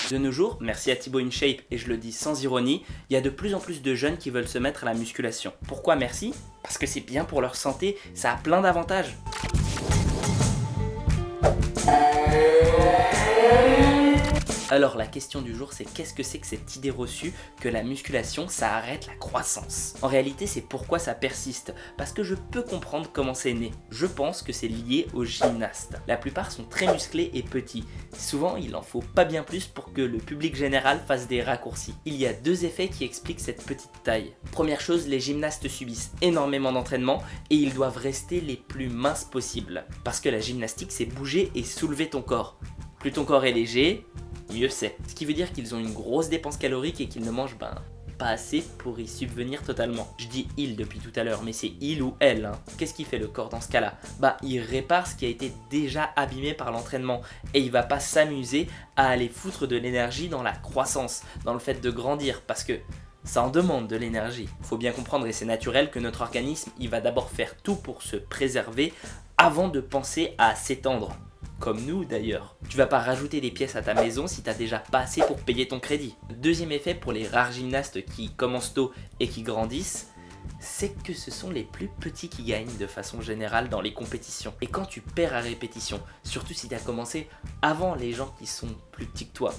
De nos jours, merci à Thibaut InShape et je le dis sans ironie, il y a de plus en plus de jeunes qui veulent se mettre à la musculation. Pourquoi merci? Parce que c'est bien pour leur santé, ça a plein d'avantages. Alors la question du jour, c'est qu'est-ce que c'est que cette idée reçue que la musculation ça arrête la croissance? En réalité c'est pourquoi ça persiste, parce que je peux comprendre comment c'est né. Je pense que c'est lié aux gymnastes. La plupart sont très musclés et petits. Souvent il en faut pas bien plus pour que le public général fasse des raccourcis. Il y a deux effets qui expliquent cette petite taille. Première chose, les gymnastes subissent énormément d'entraînement et ils doivent rester les plus minces possibles. Parce que la gymnastique c'est bouger et soulever ton corps. Plus ton corps est léger, mieux c'est. Ce qui veut dire qu'ils ont une grosse dépense calorique et qu'ils ne mangent pas assez pour y subvenir totalement. Je dis il depuis tout à l'heure, mais c'est il ou elle. Hein. Qu'est-ce qui fait le corps dans ce cas-là? Il répare ce qui a été déjà abîmé par l'entraînement et il va pas s'amuser à aller foutre de l'énergie dans la croissance, dans le fait de grandir, parce que ça en demande de l'énergie. Faut bien comprendre, et c'est naturel, que notre organisme, il va d'abord faire tout pour se préserver avant de penser à s'étendre. Comme nous d'ailleurs. Tu vas pas rajouter des pièces à ta maison si t'as déjà pas assez pour payer ton crédit. Deuxième effet pour les rares gymnastes qui commencent tôt et qui grandissent, c'est que ce sont les plus petits qui gagnent de façon générale dans les compétitions. Et quand tu perds à répétition, surtout si t'as commencé avant les gens qui sont plus petits que toi,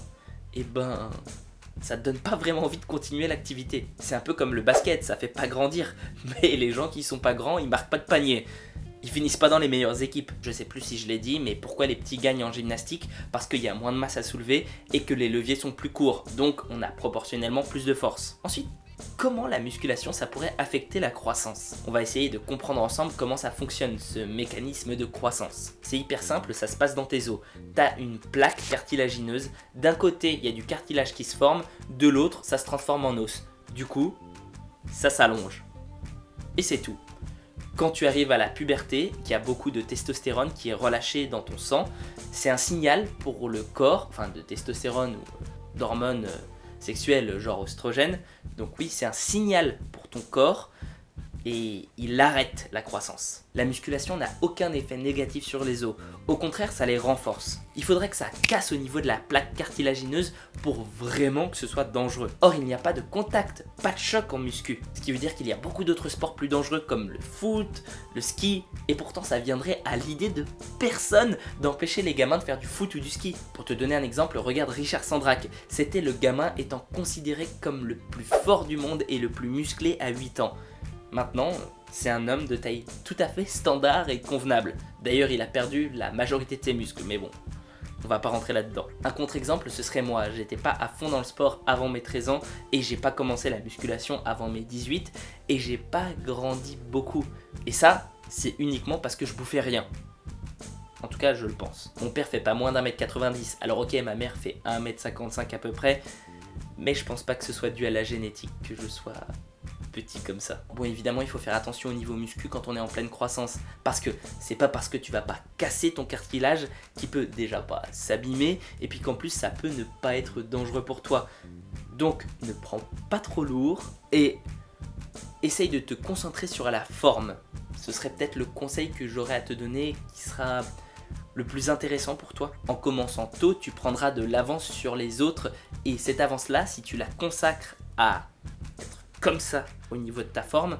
ça te donne pas vraiment envie de continuer l'activité. C'est un peu comme le basket, ça fait pas grandir, mais les gens qui sont pas grands, ils marquent pas de panier. Ils finissent pas dans les meilleures équipes. Je sais plus si je l'ai dit, mais pourquoi les petits gagnent en gymnastique? Parce qu'il y a moins de masse à soulever et que les leviers sont plus courts, donc on a proportionnellement plus de force. Ensuite, comment la musculation ça pourrait affecter la croissance? On va essayer de comprendre ensemble comment ça fonctionne, ce mécanisme de croissance. C'est hyper simple, ça se passe dans tes os. T'as une plaque cartilagineuse, d'un côté il y a du cartilage qui se forme, de l'autre ça se transforme en os. Du coup, ça s'allonge. Et c'est tout. Quand tu arrives à la puberté, qu'il y a beaucoup de testostérone qui est relâché dans ton sang, c'est un signal pour le corps, enfin de testostérone ou d'hormones sexuelles genre oestrogène. Donc oui, c'est un signal pour ton corps et il arrête la croissance. La musculation n'a aucun effet négatif sur les os, au contraire ça les renforce. Il faudrait que ça casse au niveau de la plaque cartilagineuse pour vraiment que ce soit dangereux. Or il n'y a pas de contact, pas de choc en muscu, ce qui veut dire qu'il y a beaucoup d'autres sports plus dangereux comme le foot, le ski, et pourtant ça viendrait à l'idée de personne d'empêcher les gamins de faire du foot ou du ski. Pour te donner un exemple, regarde Richard Sandrac, c'était le gamin étant considéré comme le plus fort du monde et le plus musclé à 8 ans. Maintenant, c'est un homme de taille tout à fait standard et convenable. D'ailleurs, il a perdu la majorité de ses muscles, mais bon, on va pas rentrer là-dedans. Un contre-exemple, ce serait moi. J'étais pas à fond dans le sport avant mes 13 ans et j'ai pas commencé la musculation avant mes 18 et j'ai pas grandi beaucoup. Et ça, c'est uniquement parce que je bouffais rien. En tout cas, je le pense. Mon père fait pas moins d'1m90, alors ok, ma mère fait 1m55 à peu près, mais je pense pas que ce soit dû à la génétique que je sois petit comme ça. Bon, évidemment il faut faire attention au niveau muscu quand on est en pleine croissance, parce que c'est pas parce que tu vas pas casser ton cartilage qui peut déjà pas s'abîmer et puis qu'en plus ça peut ne pas être dangereux pour toi. Donc ne prends pas trop lourd et essaye de te concentrer sur la forme. Ce serait peut-être le conseil que j'aurais à te donner qui sera le plus intéressant pour toi. En commençant tôt, tu prendras de l'avance sur les autres et cette avance-là, si tu la consacres à être comme ça au niveau de ta forme,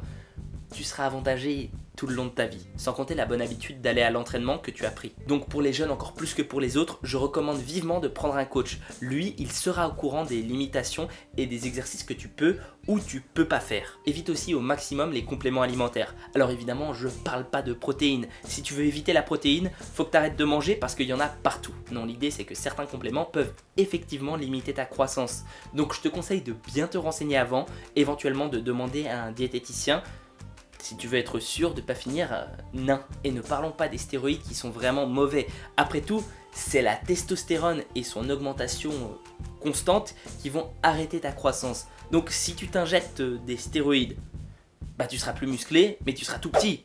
tu seras avantagé tout le long de ta vie, sans compter la bonne habitude d'aller à l'entraînement que tu as pris. Donc pour les jeunes encore plus que pour les autres, je recommande vivement de prendre un coach. Lui, il sera au courant des limitations et des exercices que tu peux ou tu peux pas faire. Évite aussi au maximum les compléments alimentaires. Alors évidemment, je parle pas de protéines. Si tu veux éviter la protéine, faut que tu arrêtes de manger parce qu'il y en a partout. Non, l'idée c'est que certains compléments peuvent effectivement limiter ta croissance. Donc je te conseille de bien te renseigner avant, éventuellement de demander à un diététicien si tu veux être sûr de ne pas finir nain. Et ne parlons pas des stéroïdes qui sont vraiment mauvais. Après tout, c'est la testostérone et son augmentation constante qui vont arrêter ta croissance. Donc si tu t'injectes des stéroïdes, tu seras plus musclé, mais tu seras tout petit.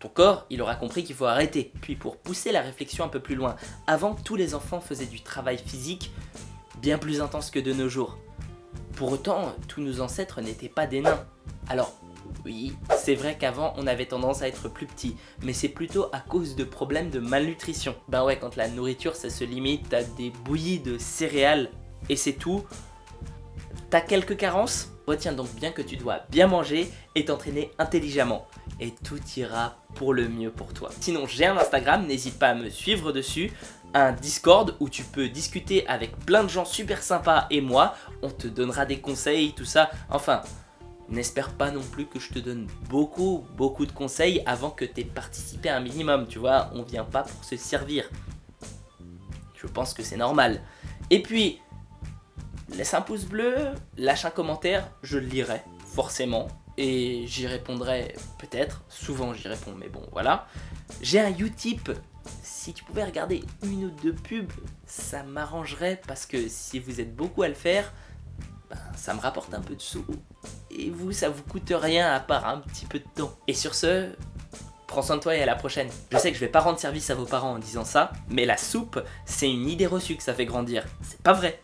Ton corps, il aura compris qu'il faut arrêter. Puis pour pousser la réflexion un peu plus loin, avant tous les enfants faisaient du travail physique bien plus intense que de nos jours. Pour autant, tous nos ancêtres n'étaient pas des nains. Alors, oui, c'est vrai qu'avant on avait tendance à être plus petit, mais c'est plutôt à cause de problèmes de malnutrition. Ouais, quand la nourriture ça se limite à des bouillies de céréales et c'est tout. T'as quelques carences? Retiens donc bien que tu dois bien manger et t'entraîner intelligemment. Et tout ira pour le mieux pour toi. Sinon, j'ai un Instagram, n'hésite pas à me suivre dessus. Un Discord où tu peux discuter avec plein de gens super sympas et moi. On te donnera des conseils, tout ça. Enfin, n'espère pas non plus que je te donne beaucoup de conseils avant que tu aies participé à un minimum. Tu vois, on vient pas pour se servir. Je pense que c'est normal. Et puis, laisse un pouce bleu, lâche un commentaire, je le lirai, forcément. Et j'y répondrai peut-être, souvent j'y réponds, mais bon, voilà. J'ai un Utip, si tu pouvais regarder une ou deux pubs, ça m'arrangerait parce que si vous êtes beaucoup à le faire, ben, ça me rapporte un peu de sous. Et vous, ça vous coûte rien à part un petit peu de temps. Et sur ce, prends soin de toi et à la prochaine. Je sais que je vais pas rendre service à vos parents en disant ça, mais la soupe, c'est une idée reçue que ça fait grandir. C'est pas vrai.